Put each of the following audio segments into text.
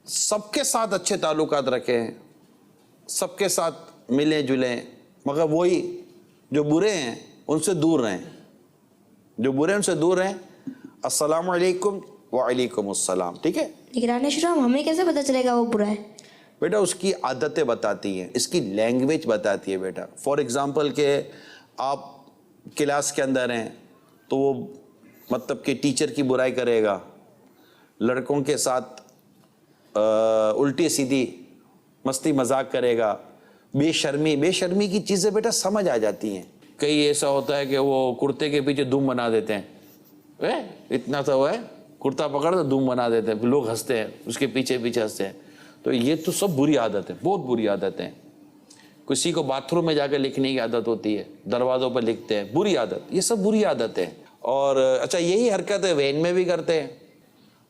سب کے ساتھ اچھے تعلقات رکھیں, سب کے ساتھ ملیں جلیں, مگر وہی جو برے ہیں ان سے دور رہیں, جو برے ہیں ان سے دور رہیں. السلام علیکم وعلیکم السلام, ٹھیک ہے. نگران شورا ہمیں کیسے پتہ چلے گا وہ برا ہے؟ بیٹا اس کی عادتیں بتاتی ہیں, اس کی لینگویج بتاتی ہے بیٹا. فار ایگزامپل کہ آپ کلاس کے اندر ہیں تو وہ مطلب کہ ٹیچر کی برائی کرے گا, لڑکوں کے ساتھ الٹی سیدھی مستی مذاق کرے گا, بے شرمی کی چیزیں بیٹا سمجھ آ جاتی ہیں. کئی ایسا ہوتا ہے کہ وہ کرتے کے پیچھے دھوم بنا دیتے ہیں, اتنا سا وہ ہے کرتا پکڑ تو دھوم بنا دیتے ہیں, لوگ ہنستے ہیں, اس کے پیچھے ہنستے ہیں. تو یہ تو سب بری عادت ہے, بہت بری عادت ہے. کسی کو باتھ روم میں جا کے لکھنے کی عادت ہوتی ہے, دروازوں پر لکھتے ہیں, بری عادت, یہ سب بری عادت ہے. اور اچھا یہی حرکت ہے وین میں بھی کرتے ہیں,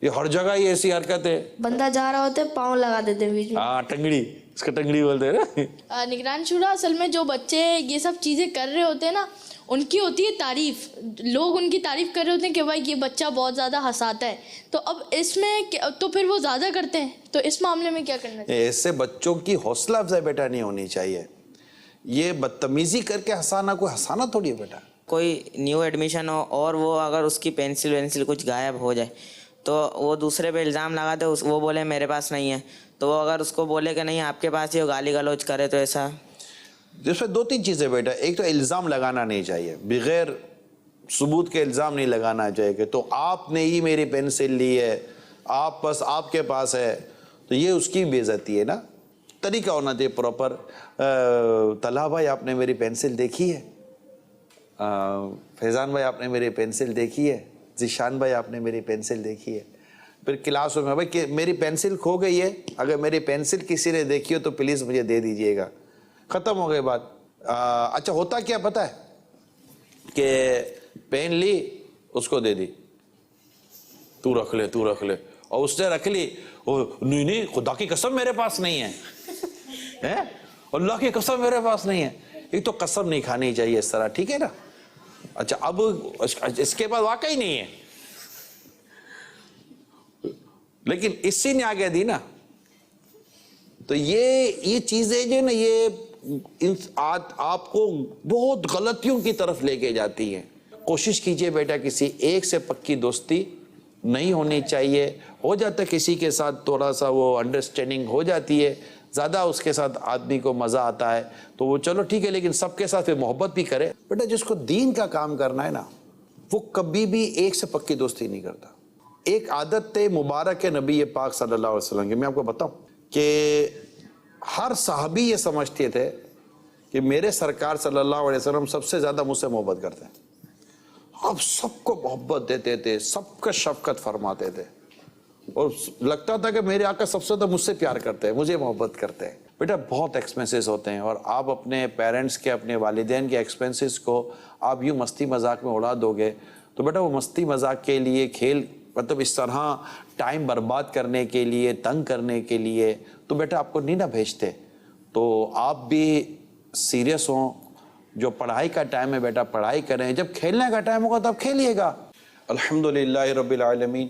یہ ہر جگہ ہی ایسی حرکت ہے. بندہ جا رہا ہوتا ہے پاؤں لگا دیتے ہیں بیچ میں. ہاں ٹنگڑی, اس کا ٹنگڑی بولتے ہیں نا. نگران شورا اصل میں جو بچے یہ سب چیزیں کر رہے ہوتے ہیں نا, ان کی ہوتی ہے تعریف, لوگ ان کی تعریف کر رہے ہوتے ہیں کہ بھائی یہ بچہ بہت زیادہ ہنساتا ہے. تو اب اس میں تو پھر وہ زیادہ کرتے ہیں, تو اس معاملے میں کیا کرنا چاہیے؟ ایسے بچوں کی حوصلہ افزائی بیٹا نہیں ہونی چاہیے. یہ بدتمیزی کر کے ہنسانا کوئی ہنسانا تھوڑی ہے بیٹا. کوئی نیو ایڈمیشن ہو اور وہ اگر اس کی پینسل کچھ غائب ہو جائے تو وہ دوسرے پہ الزام لگا دے, وہ بولے میرے پاس نہیں ہے, تو وہ اگر اس کو بولے کہ نہیں آپ کے پاس ہی, گالی گلوچ کرے, تو ایسا. جس میں دو تین چیزیں بیٹا. ایک تو الزام لگانا نہیں چاہیے, بغیر ثبوت کے الزام نہیں لگانا چاہیے کہ تو آپ نے ہی میری پینسل لی ہے, آپ بس آپ کے پاس ہے, تو یہ اس کی بے عزتی ہے نا. طریقہ ہونا چاہیے پراپر. طلحہ بھائی آپ نے میری پینسل دیکھی ہے, فیضان بھائی آپ نے میری پینسل دیکھی ہے, ذیشان بھائی آپ نے میری پینسل دیکھی ہے. پھر کلاس میں بھائی کہ میری پینسل کھو گئی ہے, اگر میری پینسل کسی نے دیکھی ہو تو پلیز مجھے دے دیجئے گا. ختم ہو گئی بات. اچھا ہوتا کیا پتہ ہے کہ پین لی اس کو دے دی, تو رکھ لے, اور اس نے رکھ لی, نہیں خدا کی قسم میرے پاس نہیں ہے, اللہ کی قسم میرے پاس نہیں ہے. ایک تو قسم نہیں کھانی چاہیے اس طرح, ٹھیک ہے نا. اچھا اب اس کے بعد واقعی نہیں ہے, لیکن اسی نے آگے دی نا. تو یہ چیزیں جو نا یہ آپ کو بہت غلطیوں کی طرف لے کے جاتی ہیں. کوشش کیجئے بیٹا کسی ایک سے پکی دوستی نہیں ہونی چاہیے. ہو جاتا ہے کسی کے ساتھ تھوڑا سا وہ انڈرسٹینڈنگ ہو جاتی ہے, زیادہ اس کے ساتھ آدمی کو مزہ آتا ہے تو وہ چلو ٹھیک ہے, لیکن سب کے ساتھ پھر محبت بھی کرے. بیٹا جس کو دین کا کام کرنا ہے نا وہ کبھی بھی ایک سے پکی دوستی نہیں کرتا. ایک عادت تھے مبارک نبی پاک صلی اللہ علیہ وسلم کی, میں آپ کو بتاؤں کہ ہر صحابی یہ سمجھتے تھے کہ میرے سرکار صلی اللہ علیہ وسلم سب سے زیادہ مجھ سے محبت کرتے ہیں. آپ سب کو محبت دیتے تھے, سب کا شفقت فرماتے تھے, اور لگتا تھا کہ میرے آقا سب سے زیادہ مجھ سے پیار کرتے ہیں, مجھے محبت کرتے ہیں. بیٹا بہت ایکسپینسز ہوتے ہیں, اور آپ اپنے پیرنٹس کے, اپنے والدین کے ایکسپینسز کو آپ یوں مستی مذاق میں اڑا دو گے تو بیٹا وہ مستی مذاق کے لیے کھیل مطلب اس طرح ٹائم برباد کرنے کے لیے, تنگ کرنے کے لیے تو بیٹا آپ کو نہیں نہ بھیجتے. تو آپ بھی سیریس ہوں, جو پڑھائی کا ٹائم ہے بیٹا پڑھائی کریں, جب کھیلنے کا ٹائم ہوگا تب کھیلیے گا. الحمدللہ رب العالمین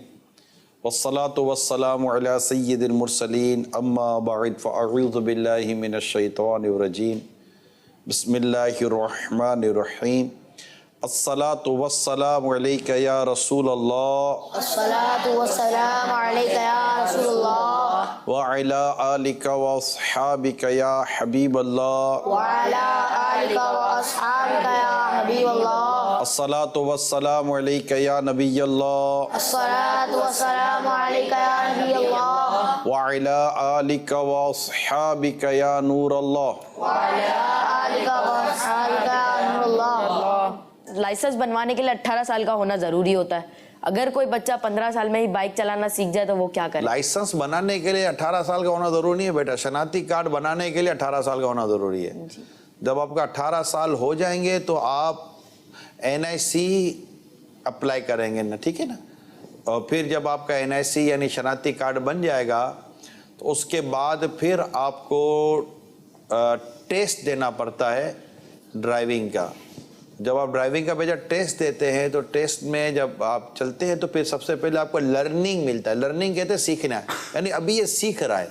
والصلاة والسلام علی سید المرسلین, اما بعد فاعوذ باللہ من الشیطان الرجیم, بسم اللہ الرحمن الرحیم. الصلاة والسلام علیک یا رسول اللہ, الصلاة والسلام علیک یا رسول اللہ, وعلی آلک واصحابک یا حبیب اللہ, وعلی آلک واصحابک یا حبیب اللہ, الصلاة والسلام علیک یا نبی اللہ, الصلاة والسلام علیک یا نبی اللہ, وعلی آلک واصحابک یا نور اللہ, وعلی آلک واصحابک یا نور اللہ. لائسنس بنوانے کے لیے 18 سال کا ہونا ضروری ہوتا ہے. اگر کوئی بچہ 15 سال میں ہی بائک چلانا سیکھ جائے تو وہ کیا کرے؟ لائسنس بنانے کے لیے 18 سال کا ہونا ضروری نہیں ہے بیٹا, شناختی کارڈ بنانے کے لیے 18 سال کا ہونا ضروری ہے. جب آپ کا 18 سال ہو جائیں گے تو آپ NIC اپلائی کریں گے نا, ٹھیک ہے نا, اور پھر جب آپ کا NIC یعنی شناختی کارڈ بن جائے گا تو اس کے بعد پھر آپ کو ٹیسٹ دینا پڑتا ہے ڈرائیونگ کا. جب آپ ڈرائیونگ کا بیٹا ٹیسٹ دیتے ہیں تو ٹیسٹ میں جب آپ چلتے ہیں تو پھر سب سے پہلے آپ کو لرننگ ملتا ہے. لرننگ کہتے ہیں سیکھنا ہے, یعنی ابھی یہ سیکھ رہا ہے.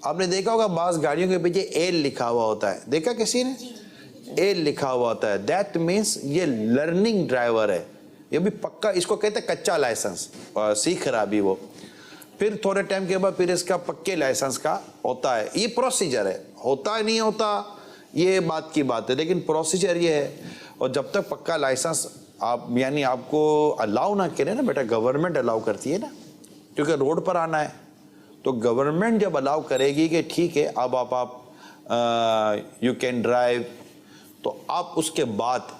آپ نے دیکھا ہوگا بعض گاڑیوں کے پیچھے ایل لکھا ہوا ہوتا ہے, دیکھا کسی نے؟ ایل لکھا ہوا ہوتا ہے. دیٹ مینس یہ لرننگ ڈرائیور ہے, یہ بھی پکا, اس کو کہتے ہیں کچا لائسنس, سیکھ رہا بھی وہ. پھر تھوڑے ٹائم کے بعد پھر اس کا پکے لائسنس کا ہوتا ہے. یہ پروسیجر ہے, ہوتا نہیں ہوتا یہ بات کی بات ہے, لیکن پروسیجر یہ ہے. اور جب تک پکا لائسنس آپ یعنی آپ کو الاؤ نہ کرے نا بیٹا, گورنمنٹ الاؤ کرتی ہے نا, کیونکہ روڈ پر آنا ہے تو گورنمنٹ جب الاؤ کرے گی کہ ٹھیک ہے اب آپ یو کین ڈرائیو, تو آپ اس کے بعد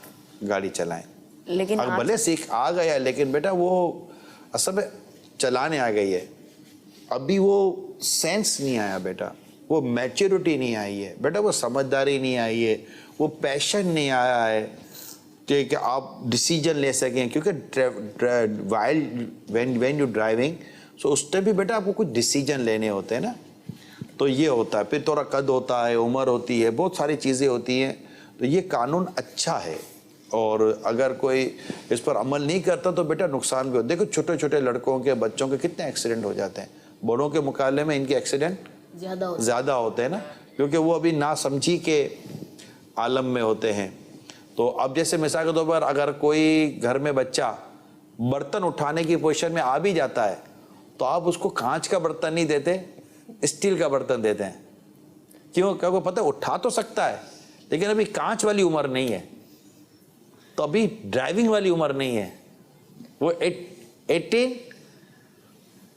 گاڑی چلائیں. لیکن اگر بھلے سیکھ آ گیا لیکن بیٹا وہ اصل میں چلانے آ گئی ہے, ابھی وہ سینس نہیں آیا بیٹا, وہ میچورٹی نہیں آئی ہے بیٹا, وہ سمجھداری نہیں آئی ہے, وہ پیشن نہیں آیا ہے کہ آپ ڈیسیجن لے سکیں. کیونکہ وین یو ڈرائیونگ سو اس ٹائم بھی بیٹا آپ کو کچھ ڈیسیجن لینے ہوتے ہیں نا, تو یہ ہوتا ہے. پھر تھوڑا قد ہوتا ہے, عمر ہوتی ہے, بہت ساری چیزیں ہوتی ہیں. تو یہ قانون اچھا ہے, اور اگر کوئی اس پر عمل نہیں کرتا تو بیٹا نقصان بھی ہوتا. دیکھو چھوٹے چھوٹے لڑکوں کے بچوں کے کتنے ایکسیڈنٹ ہو جاتے ہیں, بڑوں کے مقابلے میں ان کے ایکسیڈنٹ زیادہ ہوتے ہیں نا, کیونکہ وہ ابھی ناسمجھی کے عالم میں ہوتے ہیں. تو اب جیسے مثال کے طور پر اگر کوئی گھر میں بچہ برتن اٹھانے کی پوزیشن میں آ بھی جاتا ہے تو آپ اس کو کانچ کا برتن نہیں دیتے, اسٹیل کا برتن دیتے ہیں. کیوں؟ کیونکہ پتہ ہے اٹھا تو سکتا ہے لیکن ابھی کانچ والی عمر نہیں ہے, تو ابھی ڈرائیونگ والی عمر نہیں ہے. وہ 18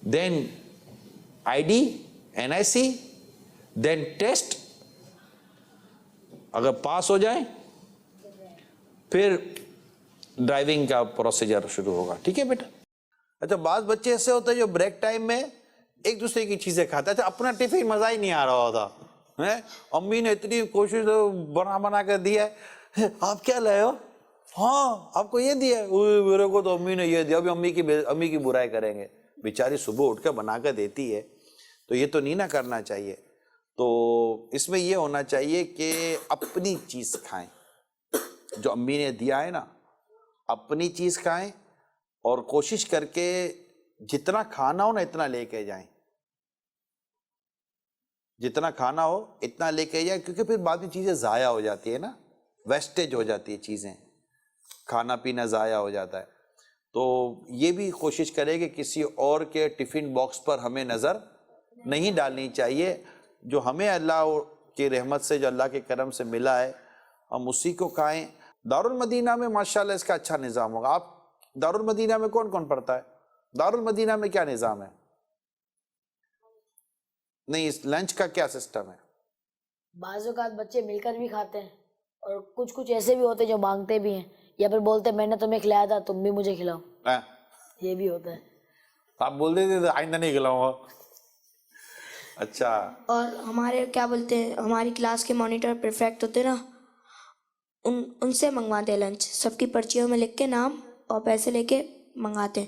دین ID NIC دین ٹیسٹ, اگر پاس ہو جائیں پھر ڈرائیونگ کا پروسیجر شروع ہوگا. ٹھیک ہے بیٹا. اچھا بعض بچے ایسے ہوتے ہیں جو بریک ٹائم میں ایک دوسرے کی چیزیں کھاتے ہیں. اچھا اپنا ٹفن مزہ ہی نہیں آ رہا ہوتا, امی نے اتنی کوشش بنا کر دیا ہے, آپ کیا لائے ہو, ہاں آپ کو یہ دیا ہے, میرے کو تو امی نے یہ دیا, ابھی امی کی برائی کریں گے. بیچاری صبح اٹھ کر بنا کر دیتی ہے, تو یہ تو نہیں نہ کرنا چاہیے. تو اس میں یہ ہونا چاہیے کہ اپنی چیز کھائیں, جو امی نے دیا ہے نا اپنی چیز کھائیں, اور کوشش کر کے جتنا کھانا ہو نا اتنا لے کے جائیں, جتنا کھانا ہو اتنا لے کے جائیں, کیونکہ پھر بعد میں چیزیں ضائع ہو جاتی ہے نا, ویسٹیج ہو جاتی ہے چیزیں, کھانا پینا ضائع ہو جاتا ہے. تو یہ بھی کوشش کرے کہ کسی اور کے ٹفن باکس پر ہمیں نظر نہیں ڈالنی چاہیے. جو ہمیں اللہ کی رحمت سے, جو اللہ کے کرم سے ملا ہے, ہم اسی کو کھائیں. دارالمدینہ میں ماشاءاللہ اس کا اچھا نظام ہوگا. آپ دارالمدینہ میں کون کون پڑھتا ہے؟ دارالمدینہ میں کیا نظام ہے؟ نہیں, اس لنچ کا کیا سسٹم ہے؟ بعض اوقات بچے مل کر بھی کھاتے ہیں, اور کچھ ایسے بھی ہوتے ہیں جو مانگتے بھی ہیں, یا پھر بولتے ہیں میں نے تمہیں کھلایا تھا تم بھی مجھے کھلاؤ, یہ بھی ہوتا ہے. آپ بول دیتے تھے آئندہ نہیں کھلاؤں گا. اچھا. اور ہمارے کیا بولتے ہیں, ہماری کلاس کے مانیٹر پرفیکٹ ہوتے نا, ان سے منگواتے ہیں لنچ, سب کی پرچیوں میں لکھ کے نام اور پیسے لے کے منگاتے ہیں.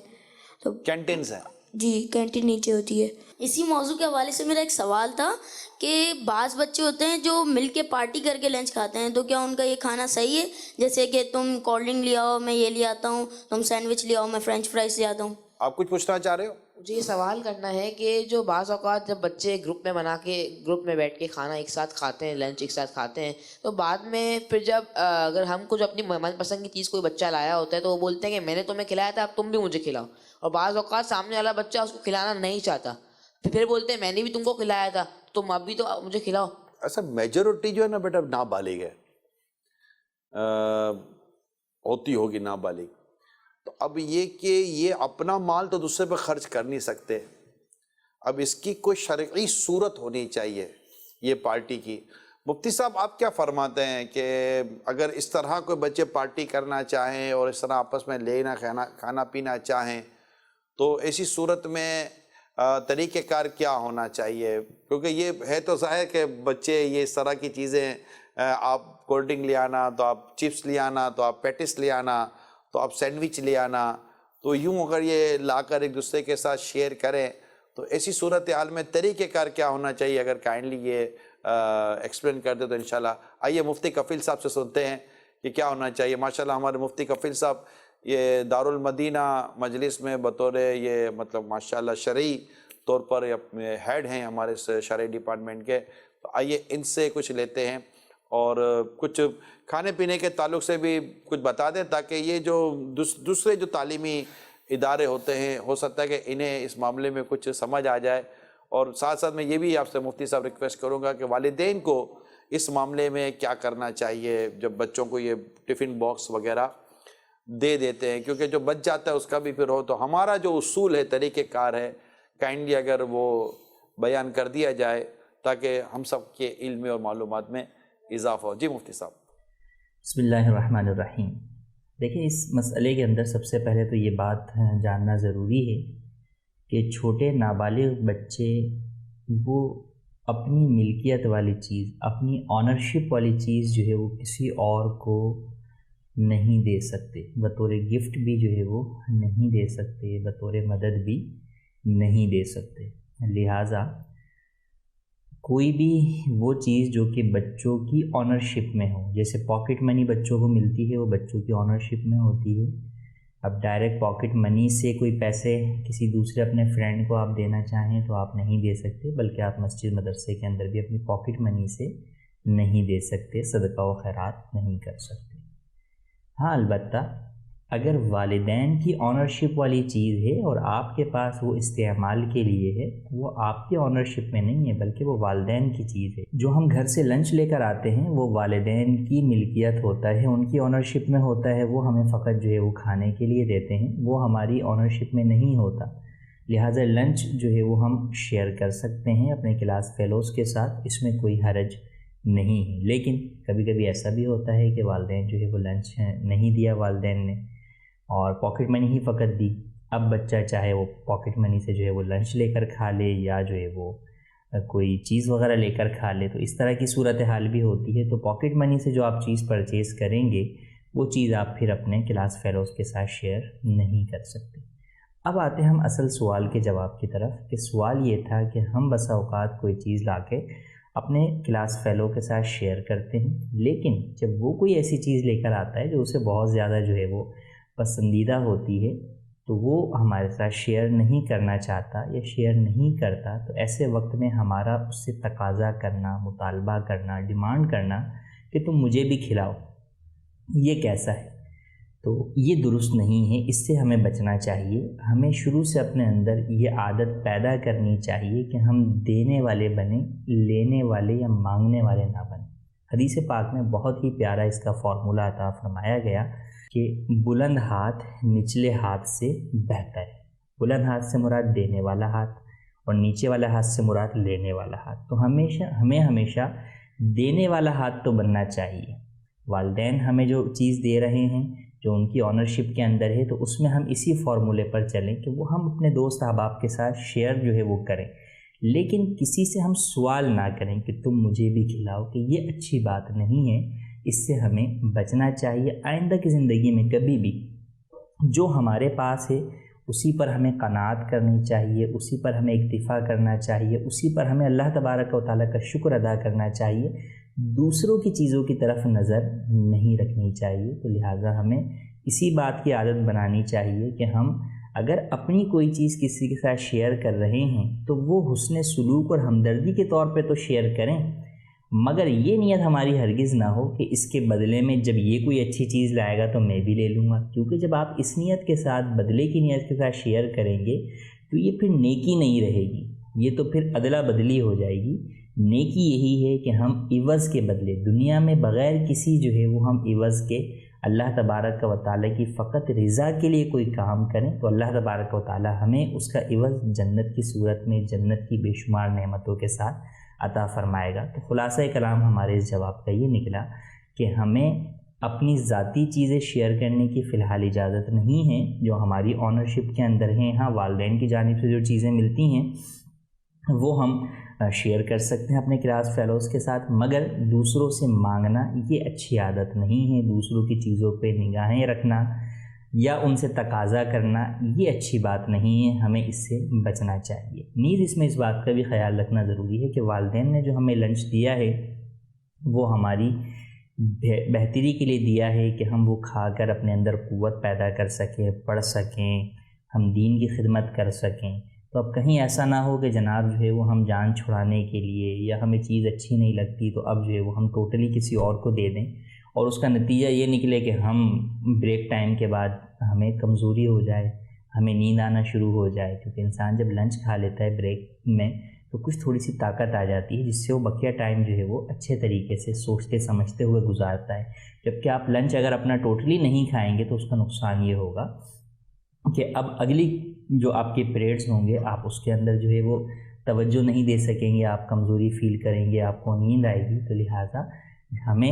تو کینٹین سے جی کینٹین نیچے ہوتی ہے. اسی موضوع کے حوالے سے میرا ایک سوال تھا کہ بعض بچے ہوتے ہیں جو مل کے پارٹی کر کے لنچ کھاتے ہیں, تو کیا ان کا یہ کھانا صحیح ہے؟ جیسے کہ تم کولڈ ڈرنک لے آؤ, میں یہ لے آتا ہوں, تم سینڈوچ لے آؤ, میں فرینچ فرائز لے آتا ہوں. آپ کچھ پوچھنا چاہ رہے ہو؟ مجھے یہ سوال کرنا ہے کہ جو بعض اوقات جب بچے گروپ میں بنا کے گروپ میں بیٹھ کے کھانا ایک ساتھ کھاتے ہیں, لنچ ایک ساتھ کھاتے ہیں, تو بعد میں پھر جب اگر ہم کچھ اپنی من پسند کی چیز کوئی بچہ لایا ہوتا ہے تو وہ بولتے ہیں کہ میں نے تمہیں کھلایا تھا اب تم بھی مجھے کھلاؤ, اور بعض اوقات سامنے والا بچہ اس کو کھلانا نہیں چاہتا, پھر بولتے ہیں میں نے بھی تم کو کھلایا تھا تم اب بھی تو مجھے کھلاؤ. ایسا میجورٹی جو ہے نا بیٹا نابالغ ہے, ہوتی ہوگی نابالغ. تو اب یہ کہ یہ اپنا مال تو دوسرے پہ خرچ کر نہیں سکتے, اب اس کی کوئی شرعی صورت ہونی چاہیے یہ پارٹی کی. مفتی صاحب آپ کیا فرماتے ہیں کہ اگر اس طرح کوئی بچے پارٹی کرنا چاہیں اور اس طرح آپس میں لینا کھانا پینا چاہیں تو ایسی صورت میں طریقہ کار کیا ہونا چاہیے؟ کیونکہ یہ ہے تو ظاہر کہ بچے یہ اس طرح کی چیزیں, آپ کولڈ ڈرنک لے آنا تو آپ چپس لے آنا تو آپ پیٹس لے آنا تو آپ سینڈوچ لے آنا, تو یوں اگر یہ لا کر ایک دوسرے کے ساتھ شیئر کریں تو ایسی صورتحال میں طریقہ کار کیا ہونا چاہیے؟ اگر کائنڈلی یہ ایکسپلین کر دے تو انشاءاللہ. آئیے مفتی کفیل صاحب سے سنتے ہیں کہ کیا ہونا چاہیے. ماشاءاللہ ہمارے مفتی کفیل صاحب یہ دارالمدینہ مجلس میں بطور یہ مطلب ماشاءاللہ شرعی طور پر ہیڈ ہیں ہمارے اس شرعی ڈپارٹمنٹ کے. تو آئیے ان سے کچھ لیتے ہیں اور کچھ کھانے پینے کے تعلق سے بھی کچھ بتا دیں تاکہ یہ جو دوسرے جو تعلیمی ادارے ہوتے ہیں ہو سکتا ہے کہ انہیں اس معاملے میں کچھ سمجھ آ جائے. اور ساتھ ساتھ میں یہ بھی آپ سے مفتی صاحب ریکویسٹ کروں گا کہ والدین کو اس معاملے میں کیا کرنا چاہیے جب بچوں کو یہ ٹفن باکس وغیرہ دے دیتے ہیں, کیونکہ جو بچ جاتا ہے اس کا بھی پھر ہو. تو ہمارا جو اصول ہے, طریقہ کار ہے, کائنڈلی اگر وہ بیان کر دیا جائے تاکہ ہم سب کے علم اور معلومات میں اضافہ ہو. جی مفتی صاحب. بسم اللہ الرحمن الرحیم. دیکھیں اس مسئلے کے اندر سب سے پہلے تو یہ بات جاننا ضروری ہے کہ چھوٹے نابالغ بچے وہ اپنی ملکیت والی چیز, اپنی آنرشپ والی چیز جو ہے وہ کسی اور کو نہیں دے سکتے, بطور گفٹ بھی جو ہے وہ نہیں دے سکتے, بطور مدد بھی نہیں دے سکتے. لہٰذا کوئی بھی وہ چیز جو کہ بچوں کی آنرشپ میں ہو, جیسے پاکٹ منی بچوں کو ملتی ہے وہ بچوں کی آنرشپ میں ہوتی ہے. اب ڈائریکٹ پاکٹ منی سے کوئی پیسے کسی دوسرے اپنے فرینڈ کو آپ دینا چاہیں تو آپ نہیں دے سکتے, بلکہ آپ مسجد مدرسے کے اندر بھی اپنی پاکٹ منی سے نہیں دے سکتے, صدقہ و خیرات نہیں کر سکتے. ہاں البتہ اگر والدین کی آنرشپ والی چیز ہے اور آپ کے پاس وہ استعمال کے لیے ہے, وہ آپ کی آنرشپ میں نہیں ہے بلکہ وہ والدین کی چیز ہے. جو ہم گھر سے لنچ لے کر آتے ہیں وہ والدین کی ملکیت ہوتا ہے, ان کی آنرشپ میں ہوتا ہے, وہ ہمیں فقط جو ہے وہ کھانے کے لیے دیتے ہیں, وہ ہماری آنرشپ میں نہیں ہوتا. لہٰذا لنچ جو ہے وہ ہم شیئر کر سکتے ہیں اپنے کلاس فیلوز کے ساتھ, اس میں کوئی حرج نہیں ہے. لیکن کبھی کبھی ایسا بھی ہوتا ہے کہ والدین جو ہے وہ لنچ نہیں دیا والدین نے اور پاکٹ منی ہی فقط دی. اب بچہ چاہے وہ پاکٹ منی سے جو ہے وہ لنچ لے کر کھا لے یا جو ہے وہ کوئی چیز وغیرہ لے کر کھا لے, تو اس طرح کی صورتحال بھی ہوتی ہے. تو پاکٹ منی سے جو آپ چیز پرچیز کریں گے وہ چیز آپ پھر اپنے کلاس فیلوز کے ساتھ شیئر نہیں کر سکتے. اب آتے ہیں ہم اصل سوال کے جواب کی طرف, کہ سوال یہ تھا کہ ہم بسا اوقات کوئی چیز لا کے اپنے کلاس فیلو کے ساتھ شیئر کرتے ہیں, لیکن جب وہ کوئی ایسی چیز لے کر آتا ہے جو اسے بہت زیادہ جو ہے وہ پسندیدہ ہوتی ہے تو وہ ہمارے ساتھ شیئر نہیں کرنا چاہتا یا شیئر نہیں کرتا, تو ایسے وقت میں ہمارا اس سے تقاضا کرنا, مطالبہ کرنا, ڈیمانڈ کرنا کہ تم مجھے بھی کھلاؤ, یہ کیسا ہے؟ تو یہ درست نہیں ہے, اس سے ہمیں بچنا چاہیے. ہمیں شروع سے اپنے اندر یہ عادت پیدا کرنی چاہیے کہ ہم دینے والے بنیں, لینے والے یا مانگنے والے نہ بنیں. حدیث پاک میں بہت ہی پیارا اس کا فارمولہ عطا فرمایا گیا کہ بلند ہاتھ نچلے ہاتھ سے بہتر ہے. بلند ہاتھ سے مراد دینے والا ہاتھ اور نیچے والا ہاتھ سے مراد لینے والا ہاتھ. تو ہمیں ہمیشہ دینے والا ہاتھ تو بننا چاہیے. والدین ہمیں جو چیز دے رہے ہیں جو ان کی آنرشپ کے اندر ہے, تو اس میں ہم اسی فارمولے پر چلیں کہ وہ ہم اپنے دوست احباب کے ساتھ شیئر جو ہے وہ کریں, لیکن کسی سے ہم سوال نہ کریں کہ تم مجھے بھی کھلاؤ, کہ یہ اچھی بات نہیں ہے. اس سے ہمیں بچنا چاہیے. آئندہ کی زندگی میں کبھی بھی جو ہمارے پاس ہے اسی پر ہمیں قناعت کرنی چاہیے, اسی پر ہمیں اکتفا کرنا چاہیے, اسی پر ہمیں اللہ تبارک و تعالیٰ کا شکر ادا کرنا چاہیے. دوسروں کی چیزوں کی طرف نظر نہیں رکھنی چاہیے. تو لہٰذا ہمیں اسی بات کی عادت بنانی چاہیے کہ ہم اگر اپنی کوئی چیز کسی کے ساتھ شیئر کر رہے ہیں تو وہ حسن سلوک اور ہمدردی کے طور پہ تو شیئر کریں, مگر یہ نیت ہماری ہرگز نہ ہو کہ اس کے بدلے میں جب یہ کوئی اچھی چیز لائے گا تو میں بھی لے لوں گا. کیونکہ جب آپ اس نیت کے ساتھ, بدلے کی نیت کے ساتھ شیئر کریں گے تو یہ پھر نیکی نہیں رہے گی, یہ تو پھر ادلا بدلی ہو جائے گی. نیکی یہی ہے کہ ہم عوض کے بدلے دنیا میں بغیر کسی جو ہے وہ ہم عوض کے اللہ تبارک و تعالیٰ کی فقط رضا کے لیے کوئی کام کریں تو اللہ تبارک و تعالیٰ ہمیں اس کا عوض جنت کی صورت میں, جنت کی بے شمار نعمتوں کے ساتھ عطا فرمائے گا. تو خلاصہ کلام ہمارے اس جواب کا یہ نکلا کہ ہمیں اپنی ذاتی چیزیں شیئر کرنے کی فی الحال اجازت نہیں ہے جو ہماری آنرشپ کے اندر ہیں. ہاں والدین کی جانب سے جو چیزیں ملتی ہیں وہ ہم شیئر کر سکتے ہیں اپنے کلاس فیلوز کے ساتھ, مگر دوسروں سے مانگنا یہ اچھی عادت نہیں ہے. دوسروں کی چیزوں پہ نگاہیں رکھنا یا ان سے تقاضا کرنا یہ اچھی بات نہیں ہے, ہمیں اس سے بچنا چاہیے. نیز اس میں اس بات کا بھی خیال رکھنا ضروری ہے کہ والدین نے جو ہمیں لنچ دیا ہے وہ ہماری بہتری کے لیے دیا ہے کہ ہم وہ کھا کر اپنے اندر قوت پیدا کر سکیں، پڑھ سکیں، ہم دین کی خدمت کر سکیں. تو اب کہیں ایسا نہ ہو کہ جناب جو ہے وہ ہم جان چھڑانے کے لیے یا ہمیں چیز اچھی نہیں لگتی تو اب جو ہے وہ ہم ٹوٹلی کسی اور کو دے دیں اور اس کا نتیجہ یہ نکلے کہ ہم بریک ٹائم کے بعد ہمیں کمزوری ہو جائے، ہمیں نیند آنا شروع ہو جائے. کیونکہ انسان جب لنچ کھا لیتا ہے بریک میں تو کچھ تھوڑی سی طاقت آ جاتی ہے جس سے وہ بقیہ ٹائم جو ہے وہ اچھے طریقے سے سوچتے سمجھتے ہوئے گزارتا ہے. جبکہ آپ لنچ اگر اپنا ٹوٹلی نہیں کھائیں گے تو اس کا نقصان یہ ہوگا کہ اب اگلی جو آپ کے پیریڈز ہوں گے آپ اس کے اندر جو ہے وہ توجہ نہیں دے سکیں گے، آپ کمزوری فیل کریں گے، آپ کو نیند آئے گی. تو لہٰذا ہمیں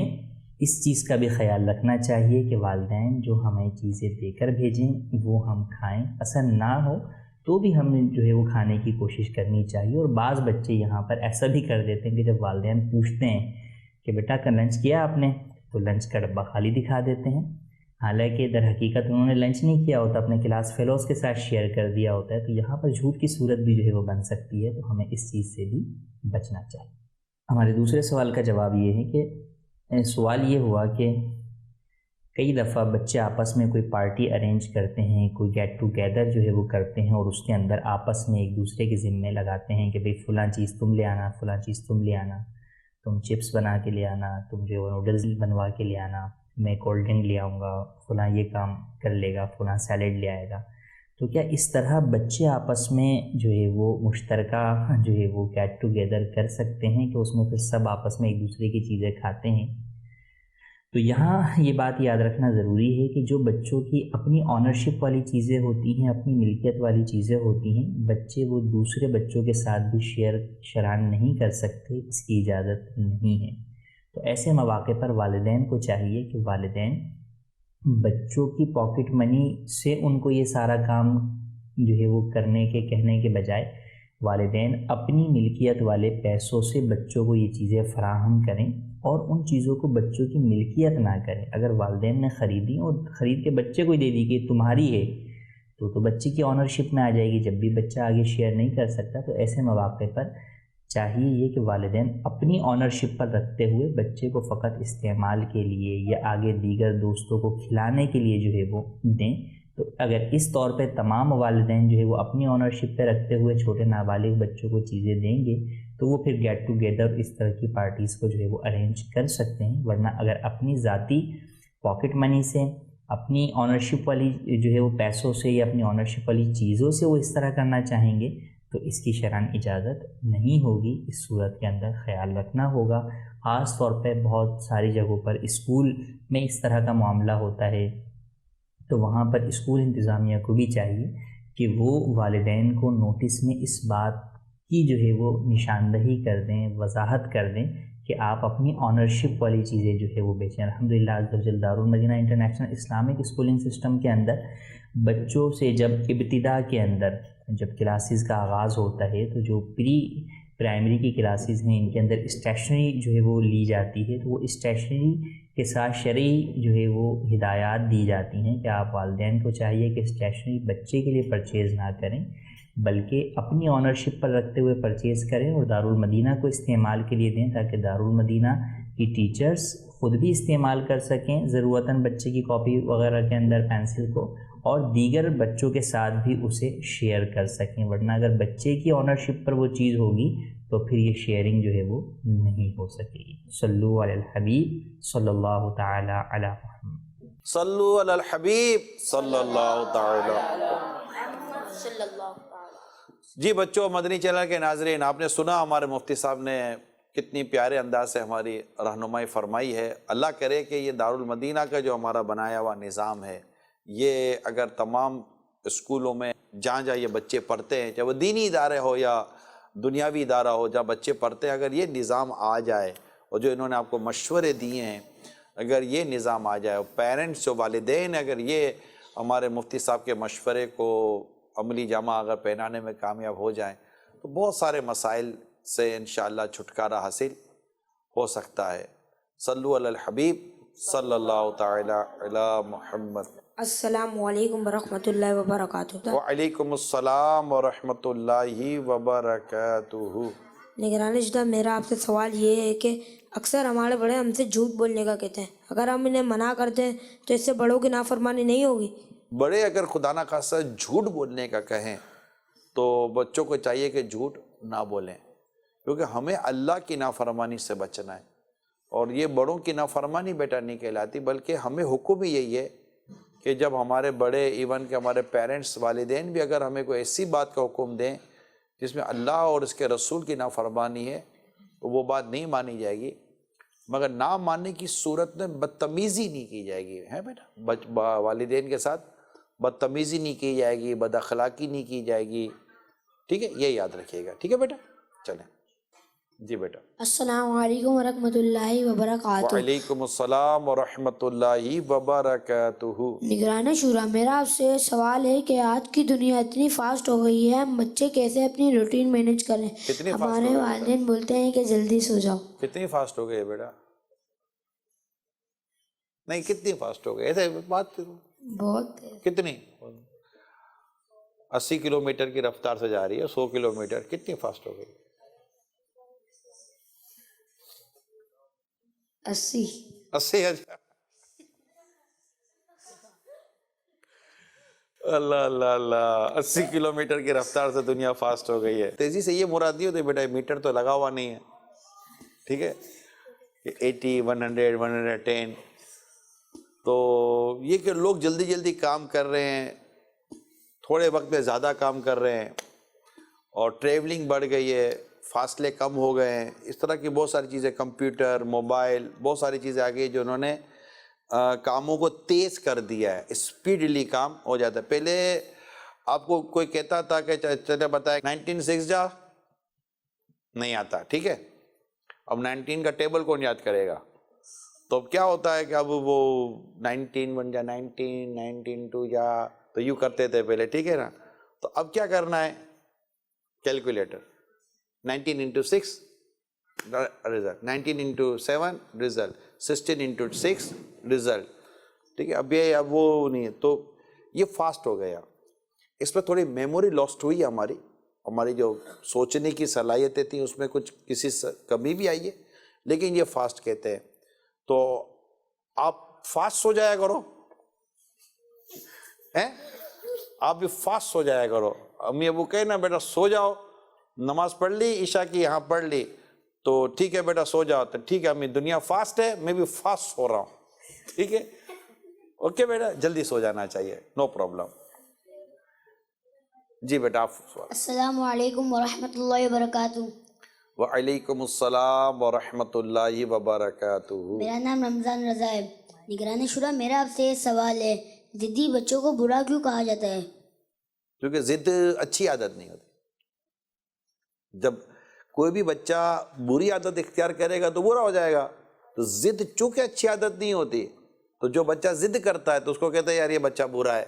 اس چیز کا بھی خیال رکھنا چاہیے کہ والدین جو ہمیں چیزیں دے کر بھیجیں وہ ہم کھائیں. پسند نہ ہو تو بھی ہمیں جو ہے وہ کھانے کی کوشش کرنی چاہیے. اور بعض بچے یہاں پر ایسا بھی کر دیتے ہیں کہ جب والدین پوچھتے ہیں کہ بیٹا کا لنچ کیا آپ نے تو لنچ کا ڈبہ خالی دکھا دیتے ہیں، حالانکہ در حقیقت انہوں نے لنچ نہیں کیا ہوتا، اپنے کلاس فیلوز کے ساتھ شیئر کر دیا ہوتا ہے. تو یہاں پر جھوٹ کی صورت بھی جو ہے وہ بن سکتی ہے. تو ہمیں اس چیز سے بھی بچنا چاہیے. ہمارے دوسرے سوال کا جواب یہ ہے کہ سوال یہ ہوا کہ کئی دفعہ بچے آپس میں کوئی پارٹی ارینج کرتے ہیں، کوئی گیٹ ٹوگیدر جو ہے وہ کرتے ہیں اور اس کے اندر آپس میں ایک دوسرے کے ذمے لگاتے ہیں کہ بھئی فلاں چیز تم لے آنا، فلاں چیز تم لے آنا، تم چپس بنا کے لے آنا، تم جو ہے نوڈلز بنوا کے لے آنا، میں کولڈ ڈرنک لے آؤں گا، فلاں یہ کام کر لے گا، فلاں سیلیڈ لے آئے گا. تو کیا اس طرح بچے آپس میں جو ہے وہ مشترکہ جو ہے وہ گیٹ ٹوگیدر کر سکتے ہیں کہ اس میں پھر سب آپس میں ایک دوسرے کی چیزیں کھاتے ہیں؟ تو یہاں یہ بات یاد رکھنا ضروری ہے کہ جو بچوں کی اپنی آنرشپ والی چیزیں ہوتی ہیں، اپنی ملکیت والی چیزیں ہوتی ہیں، بچے وہ دوسرے بچوں کے ساتھ بھی شران نہیں کر سکتے، اس کی اجازت نہیں ہے. تو ایسے مواقع پر والدین کو چاہیے کہ والدین بچوں کی پاکٹ منی سے ان کو یہ سارا کام جو ہے وہ کرنے کے کہنے کے بجائے والدین اپنی ملکیت والے پیسوں سے بچوں کو یہ چیزیں فراہم کریں اور ان چیزوں کو بچوں کی ملکیت نہ کریں. اگر والدین نے خریدی اور خرید کے بچے کو دے دی کہ تمہاری ہے تو بچے کی آنرشپ میں آ جائے گی. جب بھی بچہ آگے شیئر نہیں کر سکتا تو ایسے مواقع پر چاہیے یہ کہ والدین اپنی آنرشپ پر رکھتے ہوئے بچے کو فقط استعمال کے لیے یا آگے دیگر دوستوں کو کھلانے کے لیے جو ہے وہ دیں. تو اگر اس طور پہ تمام والدین جو ہے وہ اپنی آنرشپ پہ رکھتے ہوئے چھوٹے نابالغ بچوں کو چیزیں دیں گے تو وہ پھر گیٹ ٹوگیدر اس طرح کی پارٹیز کو جو ہے وہ ارینج کر سکتے ہیں. ورنہ اگر اپنی ذاتی پاکٹ منی سے، اپنی آنرشپ والی جو ہے وہ پیسوں سے یا اپنی آنرشپ والی چیزوں سے وہ اس طرح کرنا چاہیں گے تو اس کی شرعاً اجازت نہیں ہوگی. اس صورت کے اندر خیال رکھنا ہوگا. خاص طور پہ بہت ساری جگہوں پر اسکول میں اس طرح کا معاملہ ہوتا ہے تو وہاں پر اسکول انتظامیہ کو بھی چاہیے کہ وہ والدین کو نوٹس میں اس بات کی جو ہے وہ نشاندہی کر دیں، وضاحت کر دیں کہ آپ اپنی آنرشپ والی چیزیں جو ہے وہ بیچیں. الحمدللہ عز و جل Darul Madinah international Islamic schooling system کے اندر بچوں سے جب ابتدا کے اندر جب کلاسز کا آغاز ہوتا ہے تو جو پرائمری کی کلاسز ہیں ان کے اندر اسٹیشنری جو ہے وہ لی جاتی ہے. تو وہ اسٹیشنری کے ساتھ شرعی جو ہے وہ ہدایات دی جاتی ہیں کہ آپ والدین کو چاہیے کہ اسٹیشنری بچے کے لیے پرچیز نہ کریں بلکہ اپنی آنرشپ پر رکھتے ہوئے پرچیز کریں اور دارالمدینہ کو استعمال کے لیے دیں تاکہ دارالمدینہ کی ٹیچرز خود بھی استعمال کر سکیں ضرورتاً بچے کی کاپی وغیرہ کے اندر پینسل کو، اور دیگر بچوں کے ساتھ بھی اسے شیئر کر سکیں. ورنہ اگر بچے کی آنرشپ پر وہ چیز ہوگی تو پھر یہ شیئرنگ جو ہے وہ نہیں ہو سکے گی. صلو علی الحبیب صلی اللہ تعالی علی محمد. صلو علی الحبیب صلی اللہ تعالی. جی بچوں، مدنی چینل کے ناظرین، آپ نے سنا ہمارے مفتی صاحب نے کتنی پیارے انداز سے ہماری رہنمائی فرمائی ہے. اللہ کرے کہ یہ دارالمدینہ کا جو ہمارا بنایا ہوا نظام ہے یہ اگر تمام اسکولوں میں جہاں جہاں یہ بچے پڑھتے ہیں، چاہے وہ دینی ادارے ہو یا دنیاوی ادارہ ہو جہاں بچے پڑھتے ہیں، اگر یہ نظام آ جائے اور جو انہوں نے آپ کو مشورے دیے ہیں اگر یہ نظام آ جائے اور پیرنٹس جو والدین اگر یہ ہمارے مفتی صاحب کے مشورے کو عملی جامہ اگر پہنانے میں کامیاب ہو جائیں تو بہت سارے مسائل سے انشاءاللہ چھٹکارا حاصل ہو سکتا ہے. صلو علی الحبیب صلی اللہ تعالی علی محمد. السلام علیکم ورحمۃ اللہ وبرکاتہ. وعلیکم السلام ورحمۃ اللہ وبرکاتہ. نگران شدہ، میرا آپ سے سوال یہ ہے کہ اکثر ہمارے بڑے ہم سے جھوٹ بولنے کا کہتے ہیں، اگر ہم انہیں منع کر دیں تو اس سے بڑوں کی نافرمانی نہیں ہوگی؟ بڑے اگر خدا نہ خاصہ جھوٹ بولنے کا کہیں تو بچوں کو چاہیے کہ جھوٹ نہ بولیں، کیونکہ ہمیں اللہ کی نافرمانی سے بچنا ہے، اور یہ بڑوں کی نافرمانی بیٹا نہیں کہلاتی، بلکہ ہمیں حکم ہی یہی ہے کہ جب ہمارے بڑے، ایون کہ ہمارے پیرنٹس، والدین بھی اگر ہمیں کوئی ایسی بات کا حکم دیں جس میں اللہ اور اس کے رسول کی نافرمانی ہے تو وہ بات نہیں مانی جائے گی، مگر نہ ماننے کی صورت میں بدتمیزی نہیں کی جائے گی، ہے بیٹا، والدین کے ساتھ بدتمیزی نہیں کی جائے گی، بد اخلاقی نہیں کی جائے گی، ٹھیک ہے، یہ یاد رکھیے گا، ٹھیک ہے بیٹا، چلیں جی بیٹا۔ السلام علیکم ورحمۃ اللہ وبرکاتہ۔ وعلیکم السلام ورحمۃ اللہ وبرکاتہ۔ نگران شورا، میرا آپ سے سوال ہے کہ آج کی دنیا اتنی فاسٹ ہو گئی ہے، ہم بچے کیسے اپنی روٹین مینیج کریں؟ کتنی فاسٹ ہمارے ہو گئی والدین بولتے ہیں کہ جلدی سو جاؤ۔ کتنی فاسٹ ہو گئی بیٹا؟ نہیں، کتنی فاسٹ ہو گئی؟ ایسے بات کرو، بہت کتنی؟ 80 کلومیٹر کی رفتار سے جا رہی ہے، 100 کلومیٹر، کتنی فاسٹ ہو گئی؟ 80۔ 80,000۔ اللہ اللہ اللہ، 80 کلومیٹر کی رفتار سے دنیا فاسٹ ہو گئی ہے۔ تیزی سے یہ مراد نہیں ہوتی بیٹا، میٹر تو لگا ہوا نہیں ہے، ٹھیک ہے، 80، 100، 110، تو یہ کہ لوگ جلدی جلدی کام کر رہے ہیں، تھوڑے وقت میں زیادہ کام کر رہے ہیں، اور ٹریولنگ بڑھ گئی ہے، فاصلے کم ہو گئے ہیں، اس طرح کی بہت ساری چیزیں، کمپیوٹر، موبائل، بہت ساری چیزیں آ گئی جو انہوں نے کاموں کو تیز کر دیا ہے، اسپیڈلی کام ہو جاتا ہے۔ پہلے آپ کو کوئی کہتا تھا کہ چلے بتائے 19 جا، نہیں آتا، ٹھیک ہے، اب 19 کا ٹیبل کون یاد کرے گا؟ تو اب کیا ہوتا ہے کہ اب وہ 19 بن جا، 19 جا، تو یوں کرتے تھے پہلے، ٹھیک ہے نا؟ تو اب کیا کرنا ہے؟ Calculator, 19 into 6 result، 19 into 7 result، 16 into 6 result، ٹھیک ہے، اب وہ نہیں ہے، تو یہ فاسٹ ہو گیا۔ اس میں تھوڑی میموری لاسٹ ہوئی ہے، ہماری جو سوچنے کی صلاحیتیں تھیں اس میں کچھ کسی کمی بھی آئی ہے، لیکن یہ فاسٹ کہتے ہیں۔ تو آپ فاسٹ سو جایا کرو، آپ بھی فاسٹ سو جایا کرو۔ امی ابو کہے نا بیٹا سو جاؤ، نماز پڑھ لی عشاء کی، یہاں پڑھ لی، تو ٹھیک ہے بیٹا سو جاؤ، تو ٹھیک ہے امی، دنیا فاسٹ ہے، میں بھی فاسٹ سو رہا ہوں، ٹھیک ہے، اوکے بیٹا، جلدی سو جانا چاہیے، نو پرابلم۔ جی بیٹا آپ سوال۔ السلام علیکم ورحمۃ اللہ وبرکاتہ۔ وعلیکم السلام ورحمۃ اللہ وبرکاتہ۔ میرا نام رمضان رضا ہے۔ نگران شورا، میرا آپ سے یہ سوال ہے، ضدی بچوں کو برا کیوں کہا جاتا ہے؟ کیونکہ ضد اچھی عادت نہیں ہوتی۔ جب کوئی بھی بچہ بری عادت اختیار کرے گا تو برا ہو جائے گا، تو ضد چونکہ اچھی عادت نہیں ہوتی، تو جو بچہ ضد کرتا ہے تو اس کو کہتے ہیں یار یہ بچہ برا ہے،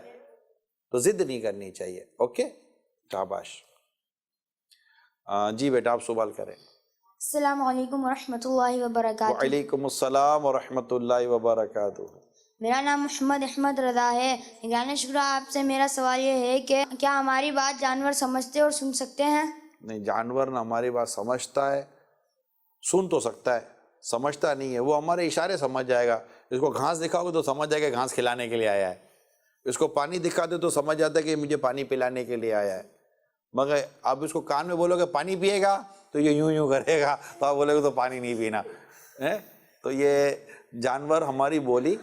تو ضد نہیں کرنی چاہیے، اوکے، شاباش۔ جی بیٹا آپ سوال کریں۔ السلام علیکم ورحمۃ اللہ وبرکاتہ۔ وعلیکم السلام ورحمۃ اللہ وبرکاتہ۔ میرا نام محمد احمد رضا ہے۔ نگران شورا، آپ سے میرا سوال یہ ہے کہ کیا ہماری بات جانور سمجھتے اور سن سکتے ہیں؟ نہیں، جانور نہ ہماری بات سمجھتا ہے، سن تو سکتا ہے، سمجھتا نہیں ہے، وہ ہمارے اشارے سمجھ جائے گا۔ اس کو گھاس دکھاؤ گے تو سمجھ جائے گا گھاس کھلانے کے لیے آیا ہے، اس کو پانی دکھا دے تو سمجھ جاتا ہے کہ مجھے پانی پلانے کے لیے آیا ہے، مگر آپ اس کو کان میں بولو گے پانی پیے گا تو یہ یوں یوں کرے گا، تو آپ بولے گے تو پانی نہیں پینا ہے۔ تو یہ جانور ہماری بولی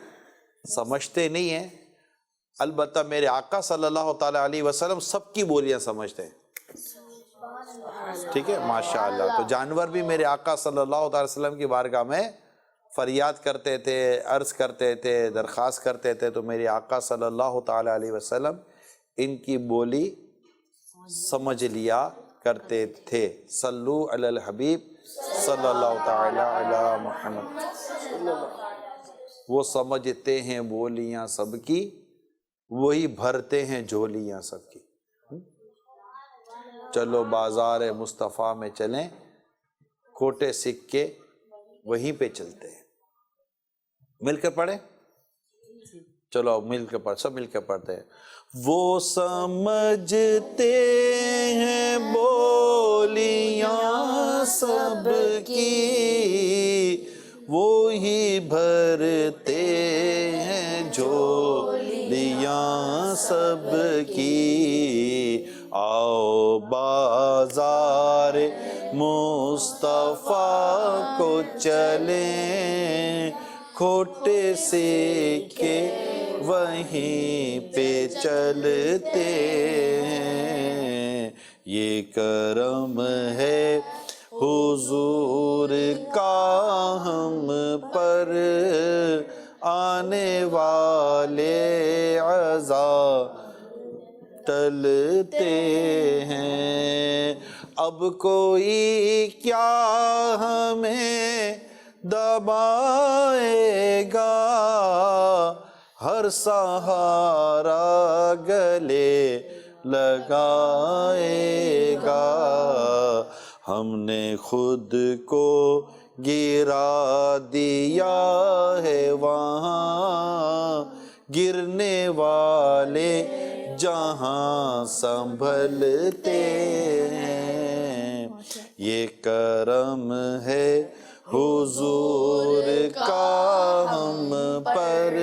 سمجھتے نہیں ہیں، البتہ میرے آقا صلی اللہ تعالیٰ علیہ وسلم سب کی بولیاں سمجھتے ہیں، ٹھیک ہے، ماشاء اللہ۔ تو جانور بھی میرے آقا صلی اللہ تعالی وسلم کی بارگاہ میں فریاد کرتے تھے، عرض کرتے تھے، درخواست کرتے تھے، تو میرے آقا صلی اللہ تعالی علیہ وسلم ان کی بولی سمجھ لیا کرتے تھے۔ صلو علی الحبیب صلی اللہ تعالی علی محمد۔ وہ سمجھتے ہیں بولیاں سب کی، وہی بھرتے ہیں جھولیاں سب کی۔ چلو بازار مصطفیٰ میں چلیں، کھوٹے سکے وہیں پہ چلتے ہیں۔ مل کر پڑھیں، چلو مل کے پڑھ، سب مل کے پڑھتے ہیں۔ وہ سمجھتے ہیں بولیاں سب کی، بھرتے ہیں جھولیاں سب کی، آؤ بازار مصطفیٰ کو چلیں، کھوٹے سکے وہیں پہ چلتے ہیں، یہ کرم ہے حضور کا ہم پر، آنے والے عذاب ٹلتے ہیں، اب کوئی کیا ہمیں دبائے گا، ہر سہارا گلے لگائے گا، ہم نے خود کو گرا دیا ہے وہاں، گرنے والے جہاں سنبھلتے ہیں، یہ کرم ہے حضور کا ہم پر،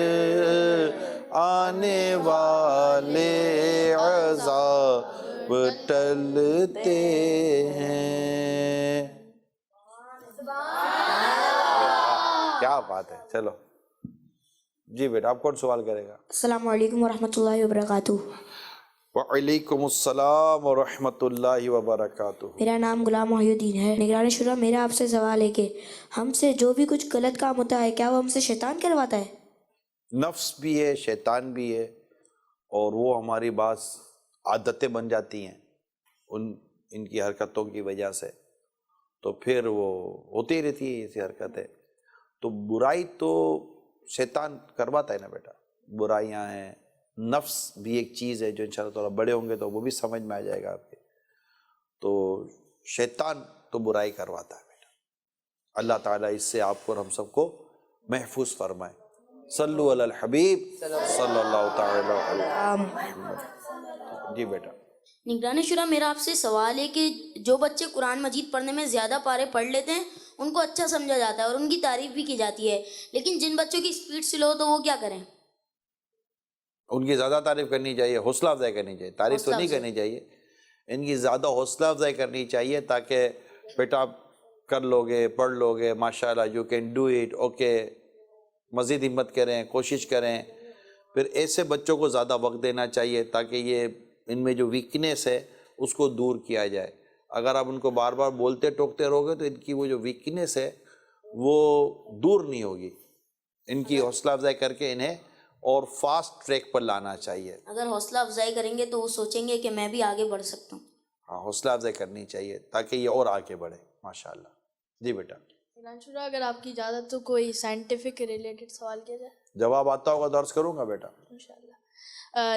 آنے والے عذاب ٹلتے ہیں۔ کیا بات ہے، چلو جی بیٹا آپ کون سوال کرے گا؟ السلام علیکم ورحمۃ اللہ وبرکاتہ۔ وعلیکم السلام ورحمۃ اللہ وبرکاتہ۔ میرا نام غلام محی الدین ہے۔ نگران شورا، میرا آپ سے سوال ہے کہ ہم سے جو بھی کچھ غلط کام ہوتا ہے کیا وہ ہم سے شیطان کرواتا ہے؟ نفس بھی ہے، شیطان بھی ہے، اور وہ ہماری بعض عادتیں بن جاتی ہیں ان کی حرکتوں کی وجہ سے، تو پھر وہ ہوتی رہتی ہے ایسی حرکتیں۔ تو برائی تو شیطان کرواتا ہے نا بیٹا، برائیاں ہیں، نفس بھی ایک چیز ہے جو انشاءاللہ تعالیٰ بڑے ہوں گے تو وہ بھی سمجھ میں آ جائے گا آپ کے۔ تو شیطان تو برائی کرواتا ہے بیٹا، اللہ تعالیٰ اس سے آپ کو اور ہم سب کو محفوظ فرمائے۔ صلو علی الحبیب صلی اللہ تعالیٰ علیہ۔ جی بیٹا۔ نگران شورا، میرا آپ سے سوال ہے کہ جو بچے قرآن مجید پڑھنے میں زیادہ پارے پڑھ لیتے ہیں ان کو اچھا سمجھا جاتا ہے اور ان کی تعریف بھی کی جاتی ہے، لیکن جن بچوں کی اسپیڈ سلو تو وہ کیا کریں؟ ان کی زیادہ تعریف کرنی چاہیے، حوصلہ افزائی کرنی چاہیے، تعریف تو نہیں کرنی چاہیے، ان کی زیادہ حوصلہ افزائی کرنی چاہیے تاکہ بیٹا آپ کر لو گے، پڑھ لو گے، ماشاءاللہ you can do it, okay, مزید ہمت کریں، کوشش کریں۔ پھر ایسے بچوں کو زیادہ وقت دینا چاہیے تاکہ یہ ان میں جو ویکنیس ہے اس کو دور کیا جائے۔ اگر آپ ان کو بار بار بولتے ٹوکتے رہو گے تو ان کی وہ جو ویکنیس ہے وہ دور نہیں ہوگی۔ ان کی حوصلہ افزائی کر کے انہیں اور فاسٹ ٹریک پر لانا چاہیے۔ اگر حوصلہ افزائی کریں گے تو وہ سوچیں گے کہ میں بھی آگے بڑھ سکتا ہوں۔ ہاں، حوصلہ افزائی کرنی چاہیے تاکہ یہ اور آگے بڑھے ماشاءاللہ۔ جی بیٹا۔ نگران شورا، اگر آپ کی اجازت تو کوئی سائنٹیفک ریلیٹڈ سوال کیا جائے؟ جواب آتا ہوگا تو عرض کروں گا بیٹا۔ انشاءاللہ۔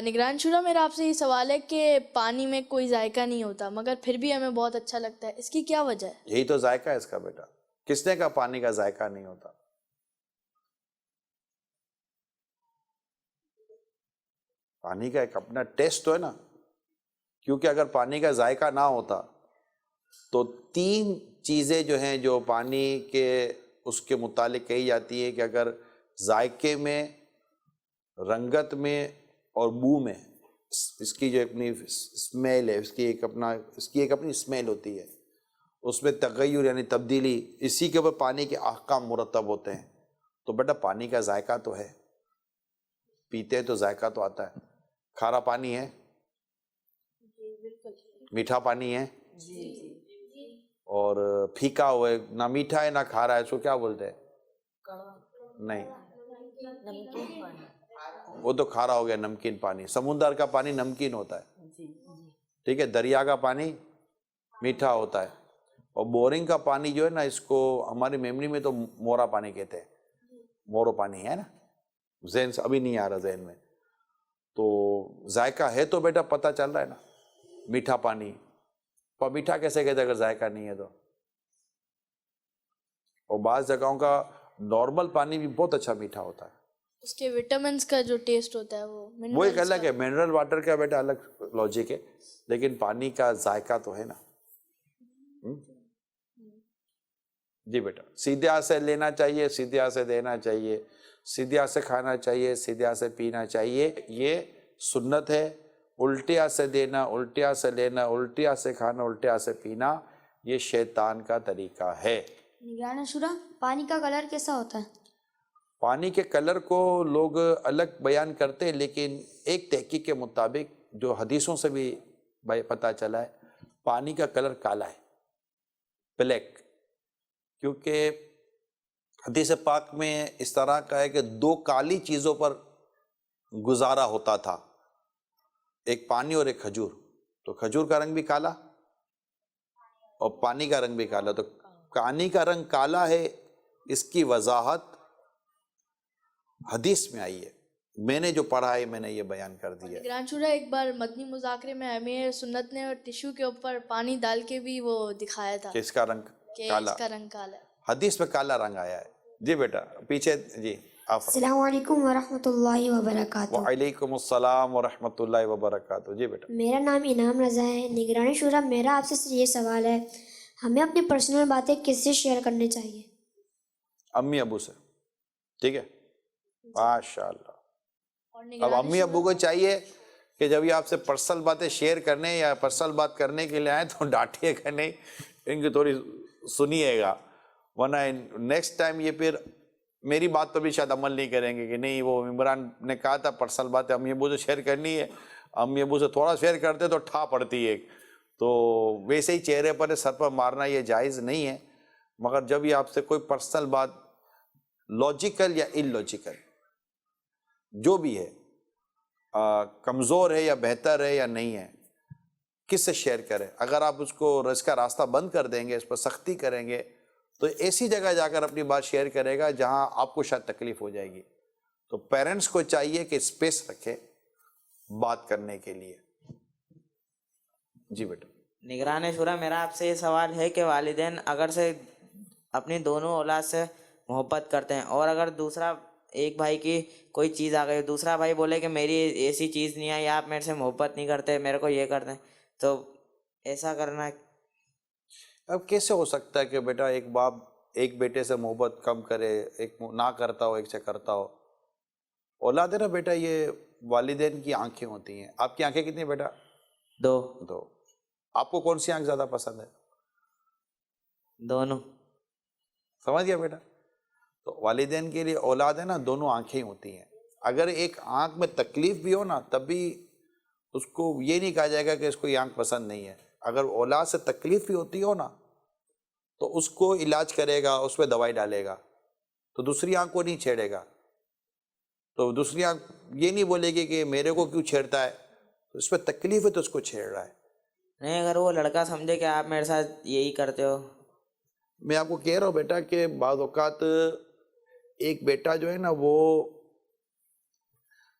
نگران شورا، میرا آپ سے یہ سوال ہے کہ پانی میں کوئی ذائقہ نہیں ہوتا مگر پھر بھی ہمیں بہت اچھا لگتا ہے، اس کی کیا وجہ ہے؟ یہی تو ذائقہ ہے اس کا بیٹا۔ کس نے کہا پانی کا ذائقہ نہیں ہوتا؟ پانی کا ایک اپنا ٹیسٹ تو ہے نا، کیونکہ اگر پانی کا ذائقہ نہ ہوتا تو 3 چیزیں جو ہیں جو پانی کے اس کے متعلق کہی جاتی ہے کہ اگر ذائقے میں، رنگت میں اور بو میں، اس کی جو اپنی اسمیل ہے، اس کی ایک اپنی اسمیل ہوتی ہے، اس میں تغیر یعنی تبدیلی، اسی کے اوپر پانی کے احکام مرتب ہوتے ہیں۔ تو بیٹا پانی کا ذائقہ تو ہے، پیتے ہیں تو ذائقہ تو آتا ہے۔ کھارا پانی ہے، میٹھا پانی ہے، اور پھیکا ہوا ہے، نہ میٹھا ہے نہ کھارا ہے، اس کو کیا بولتے ہیں؟ نہیں، وہ تو کھارا ہو گیا، نمکین پانی۔ سمندر کا پانی نمکین ہوتا ہے، ٹھیک ہے، دریا کا پانی میٹھا ہوتا ہے، اور بورنگ کا پانی جو ہے نا، اس کو ہماری میموری میں تو مورا پانی کہتے ہیں، مورو پانی ہے نا، ذہن سے ابھی نہیں آ رہا ذہن میں۔ تو ذائقہ ہے تو بیٹا پتہ چل رہا ہے نا، میٹھا پانی، اور میٹھا کیسے کہتے اگر ذائقہ نہیں ہے تو؟ اور بعض جگہوں کا نارمل پانی بھی بہت اچھا میٹھا ہوتا ہے، اس کے وٹامنس کا جو ٹیسٹ ہوتا ہے وہ ایک الگ ہے، منرل واٹر کا بیٹا الگ لاجک ہے، لیکن پانی کا ذائقہ تو ہے نا۔ جی بیٹا، سیدھے ہاتھ سے لینا چاہیے، سیدھے ہاتھ سے دینا چاہیے، سیدھے ہاتھ سے کھانا چاہیے، سیدھے ہاتھ سے پینا چاہیے، یہ سنت ہے۔ الٹے ہاتھ سے دینا، الٹے ہاتھ سے لینا، الٹے ہاتھ سے کھانا، الٹے ہاتھ سے پینا، یہ شیطان کا طریقہ ہے۔ نگران شورا، پانی کا کلر کیسا ہوتا ہے؟ پانی کے کلر کو لوگ الگ بیان کرتے ہیں، لیکن ایک تحقیق کے مطابق جو حدیثوں سے بھی پتہ چلا ہے، پانی کا کلر کالا ہے، بلیک، کیونکہ حدیث پاک میں اس طرح کا ہے کہ دو کالی چیزوں پر گزارا ہوتا تھا، ایک پانی اور ایک کھجور، تو کھجور کا رنگ بھی کالا اور پانی کا رنگ بھی کالا، تو پانی کا رنگ کالا ہے، اس کی وضاحت حدیث میں آئی ہے، میں نے جو پڑھا ہے میں نے یہ بیان کر دیا ہے۔ نگران شورا، ایک بار مدنی مذاکرے میں امیر سنت نے ٹیشو کے اوپر پانی ڈال کے بھی وہ دکھایا تھا کہ اس کا رنگ کہ کالا، اس کا رنگ کالا ہے۔ حدیث میں کالا رنگ آیا ہے۔ جی بیٹا پیچھے، جی آپ۔ السلام علیکم ورحمۃ اللہ وبرکاتہ۔ وعلیکم السلام ورحمۃ اللہ وبرکاتہ۔ جی بیٹا۔ میرا نام انعام رضا ہے۔ نگران شورا، میرا آپ سے یہ سوال ہے، ہمیں اپنی پرسنل باتیں کس سے شیئر کرنی چاہیے؟ امی ابو سے، ٹھیک ہے، ماشاء اللہ۔ اور اب نگران امی ابو کو چاہیے کہ جب یہ آپ سے پرسنل باتیں شیئر کرنے یا پرسنل بات کرنے کے لیے آئیں تو ڈانٹیے گا نہیں، ان کی تھوڑی سنیے گا، ورنہ نیکسٹ ٹائم یہ پھر میری بات پر بھی شاید عمل نہیں کریں گے کہ نہیں وہ عمران نے کہا تھا پرسنل باتیں امی ابو سے شیئر کرنی ہے، امی ابو سے تھوڑا شیئر کرتے تو ٹھا پڑتی ہے، تو ویسے ہی چہرے پر سر پر مارنا یہ جائز نہیں ہے، مگر جب یہ آپ سے کوئی پرسنل بات لاجیکل یا ان لاجیکل جو بھی ہے، کمزور ہے یا بہتر ہے یا نہیں ہے، کس سے شیئر کریں؟ اگر آپ اس کو اس کا راستہ بند کر دیں گے، اس پر سختی کریں گے، تو ایسی جگہ جا کر اپنی بات شیئر کرے گا جہاں آپ کو شاید تکلیف ہو جائے گی۔ تو پیرنٹس کو چاہیے کہ اسپیس رکھے بات کرنے کے لیے۔ جی بیٹا۔ نگران شورا، میرا آپ سے یہ سوال ہے کہ والدین اگر سے اپنی دونوں اولاد سے محبت کرتے ہیں اور اگر دوسرا ایک بھائی کی کوئی چیز آ گئی، دوسرا بھائی بولے کہ میری ایسی چیز نہیں آئی، آپ میرے سے محبت نہیں کرتے، میرے کو یہ کرتے ہیں، تو ایسا کرنا اب کیسے ہو سکتا ہے کہ بیٹا ایک باپ ایک بیٹے سے محبت کم کرے، ایک نہ کرتا ہو، ایک سے کرتا ہو؟ اولاد ہے نا بیٹا، یہ والدین کی آنکھیں ہوتی ہیں۔ آپ کی آنکھیں کتنی بیٹا؟ دو۔ آپ کو کون سی آنکھ زیادہ پسند ہے؟ دونوں۔ سمجھ گیا بیٹا؟ تو والدین کے لیے اولاد ہے نا، دونوں آنکھیں ہوتی ہیں۔ اگر ایک آنکھ میں تکلیف بھی ہو نا، تب بھی اس کو یہ نہیں کہا جائے گا کہ اس کو یہ آنکھ پسند نہیں ہے۔ اگر اولاد سے تکلیف بھی ہوتی ہو نا، تو اس کو علاج کرے گا، اس پہ دوائی ڈالے گا، تو دوسری آنکھ کو نہیں چھیڑے گا۔ تو دوسری آنکھ یہ نہیں بولے گی کہ میرے کو کیوں چھیڑتا ہے، تو اس پہ تکلیف ہے تو اس کو چھیڑ رہا ہے۔ نہیں، اگر وہ لڑکا سمجھے کہ آپ میرے ساتھ یہی کرتے ہو۔ میں آپ کو کہہ رہا ہوں بیٹا کہ بعض اوقات ایک بیٹا جو ہے نا وہ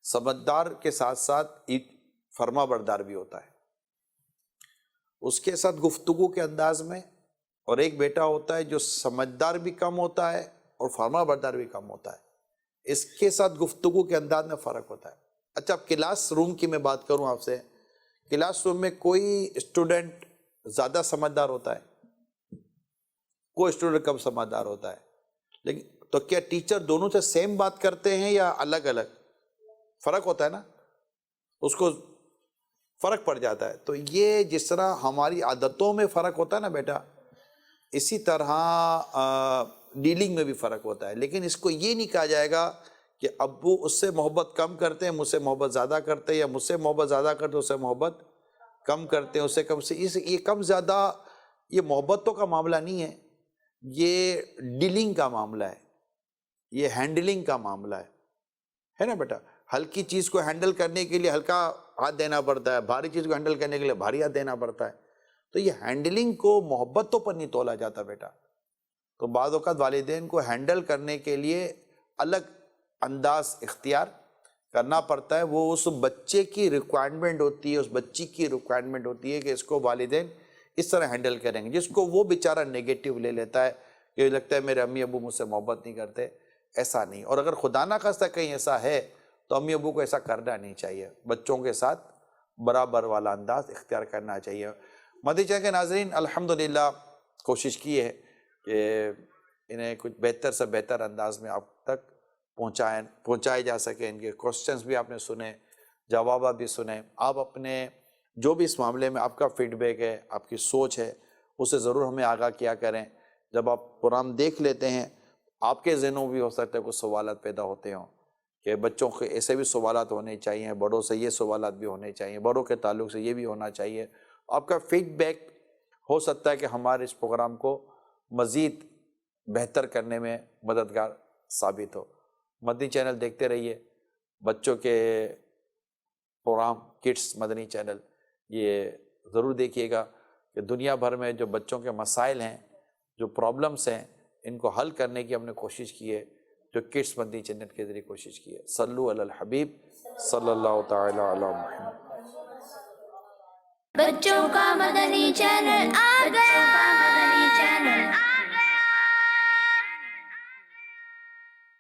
سمجھدار کے ساتھ ساتھ فرما بردار بھی ہوتا ہے، اس کے ساتھ گفتگو کے انداز میں، اور ایک بیٹا ہوتا ہے جو سمجھدار بھی کم ہوتا ہے اور فرما بردار بھی کم ہوتا ہے، اس کے ساتھ گفتگو کے انداز میں فرق ہوتا ہے۔ اچھا، اب کلاس روم کی میں بات کروں آپ سے، کلاس روم میں کوئی اسٹوڈنٹ زیادہ سمجھدار ہوتا ہے، کوئی اسٹوڈنٹ کم سمجھدار ہوتا ہے، لیکن تو کیا ٹیچر دونوں سے سیم بات کرتے ہیں یا الگ الگ؟ فرق ہوتا ہے نا، اس کو فرق پڑ جاتا ہے۔ تو یہ جس طرح ہماری عادتوں میں فرق ہوتا ہے نا بیٹا، اسی طرح ڈیلنگ میں بھی فرق ہوتا ہے، لیکن اس کو یہ نہیں کہا جائے گا کہ ابو اس سے محبت کم کرتے ہیں، مجھ سے محبت زیادہ کرتے ہیں، یا مجھ سے محبت زیادہ کرتے ہیں اس سے محبت کم کرتے ہیں، اس سے کم سے یہ کم زیادہ، یہ محبتوں کا معاملہ نہیں ہے، یہ ڈیلنگ کا معاملہ ہے، یہ ہینڈلنگ کا معاملہ ہے نا بیٹا؟ ہلکی چیز کو ہینڈل کرنے کے لیے ہلکا ہاتھ دینا پڑتا ہے، بھاری چیز کو ہینڈل کرنے کے لیے بھاری ہاتھ دینا پڑتا ہے، تو یہ ہینڈلنگ کو محبتوں پر نہیں تولا جاتا بیٹا۔ تو بعض اوقات والدین کو ہینڈل کرنے کے لیے الگ انداز اختیار کرنا پڑتا ہے، وہ اس بچے کی ریکوائرمنٹ ہوتی ہے، اس بچی کی ریکوائرمنٹ ہوتی ہے کہ اس کو والدین اس طرح ہینڈل کریں گے، جس کو وہ بیچارہ نیگیٹو لے لیتا ہے کہ لگتا ہے میرے امی ابو مجھ سے محبت نہیں کرتے، ایسا نہیں۔ اور اگر خدا نہ خواستہ کہیں ایسا ہے تو امی ابو کو ایسا کرنا نہیں چاہیے، بچوں کے ساتھ برابر والا انداز اختیار کرنا چاہیے۔ مدنی چینل کے ناظرین، الحمدللہ کوشش کی ہے کہ انہیں کچھ بہتر سے بہتر انداز میں آپ تک پہنچائے جا سکے. ان کے کوسچنس بھی آپ نے سنے, جوابات بھی سنے. آپ اپنے جو بھی اس معاملے میں آپ کا فیڈ بیک ہے, آپ کی سوچ ہے, اسے ضرور ہمیں آگاہ کیا کریں. جب آپ پروگرام دیکھ لیتے ہیں آپ کے ذہنوں میں بھی ہو سکتا ہے کچھ سوالات پیدا ہوتے ہوں کہ بچوں کے ایسے بھی سوالات ہونے چاہیے, بڑوں سے یہ سوالات بھی ہونے چاہیے, بڑوں کے تعلق سے یہ بھی ہونا چاہیے. آپ کا فیڈ بیک ہو سکتا ہے کہ ہمارے اس پروگرام کو مزید بہتر کرنے میں مددگار ثابت ہو. مدنی چینل دیکھتے رہیے, بچوں کے پروگرام کڈس مدنی چینل یہ ضرور دیکھیے گا کہ دنیا بھر میں جو بچوں کے مسائل ہیں, جو پرابلمس ہیں, ان کو حل کرنے کی ہم نے کوشش کی ہے, جو کڈس مدنی چینل کے ذریعے کوشش کی ہے. صلو علی الحبیب صلی اللہ تعالی علی محمد. بچوں کا مدنی چینل آ گیا.